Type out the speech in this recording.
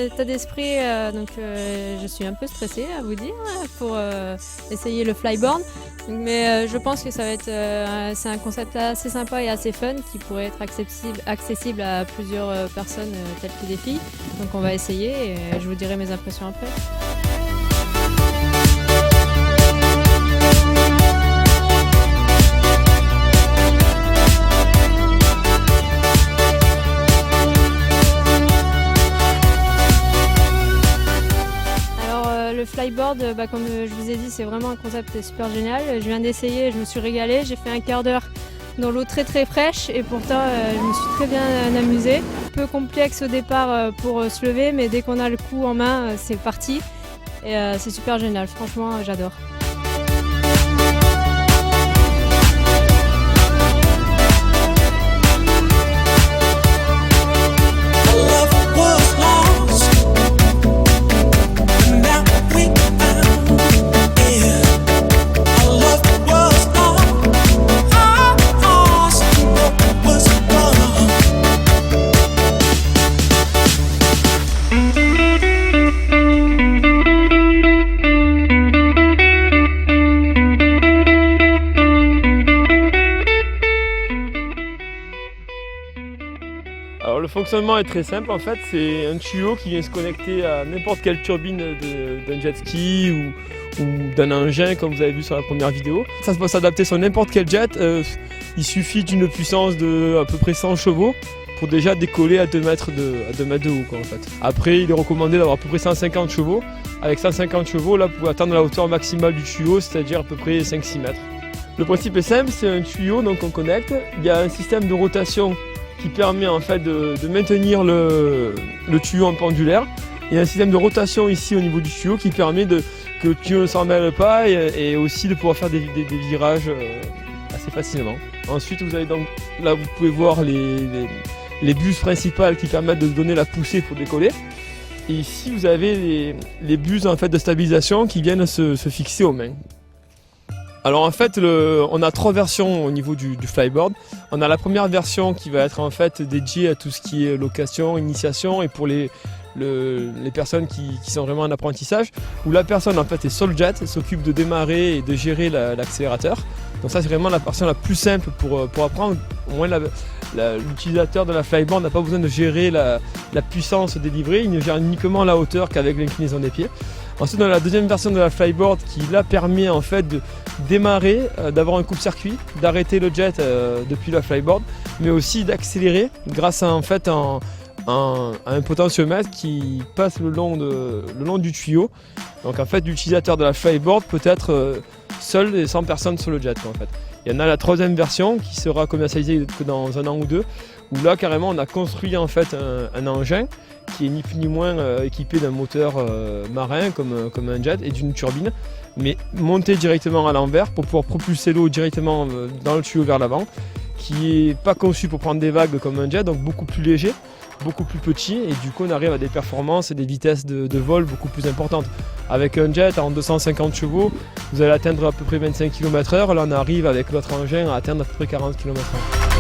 état d'esprit, je suis un peu stressée à vous dire pour essayer le flyboard. Mais je pense que ça va être c'est un concept assez sympa et assez fun qui pourrait être accessible à plusieurs personnes telles que des filles. Donc on va essayer et je vous dirai mes impressions après. Le flyboard, comme je vous ai dit, c'est vraiment un concept super génial. Je viens d'essayer, je me suis régalée. J'ai fait un quart d'heure dans l'eau très très fraîche et pourtant je me suis très bien amusée. Un peu complexe au départ pour se lever, mais dès qu'on a le coup en main, c'est parti. Et c'est super génial, franchement j'adore. Alors le fonctionnement est très simple en fait, c'est un tuyau qui vient se connecter à n'importe quelle turbine d'un jet ski ou d'un engin comme vous avez vu sur la première vidéo. Ça peut s'adapter sur n'importe quel jet, il suffit d'une puissance de à peu près 100 chevaux pour déjà décoller à 2 mètres de haut quoi, en fait. Après il est recommandé d'avoir à peu près 150 chevaux. Avec 150 chevaux là vous pouvez atteindre la hauteur maximale du tuyau, c'est-à-dire à peu près 5-6 mètres. Le principe est simple, c'est un tuyau donc on connecte, il y a un système de rotation qui permet en fait de maintenir le tuyau en pendulaire. Il y a un système de rotation ici au niveau du tuyau qui permet que le tuyau ne s'en mêle pas et aussi de pouvoir faire des virages assez facilement. Ensuite vous avez donc là vous pouvez voir les buses principales qui permettent de donner la poussée pour décoller. Et ici vous avez les buses en fait de stabilisation qui viennent se fixer aux mains. Alors en fait, on a 3 versions au niveau du flyboard. On a la première version qui va être en fait dédiée à tout ce qui est location, initiation et pour les personnes qui sont vraiment en apprentissage, où la personne en fait est sur le jet, s'occupe de démarrer et de gérer l'accélérateur. Donc ça c'est vraiment la version la plus simple pour apprendre. Au moins l'utilisateur de la flyboard n'a pas besoin de gérer la puissance délivrée, il ne gère uniquement la hauteur qu'avec l'inclinaison des pieds. Ensuite on a la deuxième version de la flyboard qui là permet en fait de démarrer, d'avoir un coupe-circuit, d'arrêter le jet depuis la flyboard, mais aussi d'accélérer grâce à en fait un potentiomètre qui passe le long du tuyau. Donc en fait l'utilisateur de la flyboard peut être seul et sans personne sur le jet en fait. Il y en a la troisième version qui sera commercialisée que dans 1 an ou 2, où là carrément on a construit en fait un engin qui est ni plus ni moins équipé d'un moteur marin comme un jet et d'une turbine, mais monté directement à l'envers pour pouvoir propulser l'eau directement dans le tuyau vers l'avant, qui n'est pas conçu pour prendre des vagues comme un jet, donc beaucoup plus léger, beaucoup plus petit, et du coup on arrive à des performances et des vitesses de vol beaucoup plus importantes. Avec un jet en 250 chevaux, vous allez atteindre à peu près 25 km/h, là on arrive avec l'autre engin à atteindre à peu près 40 km/h.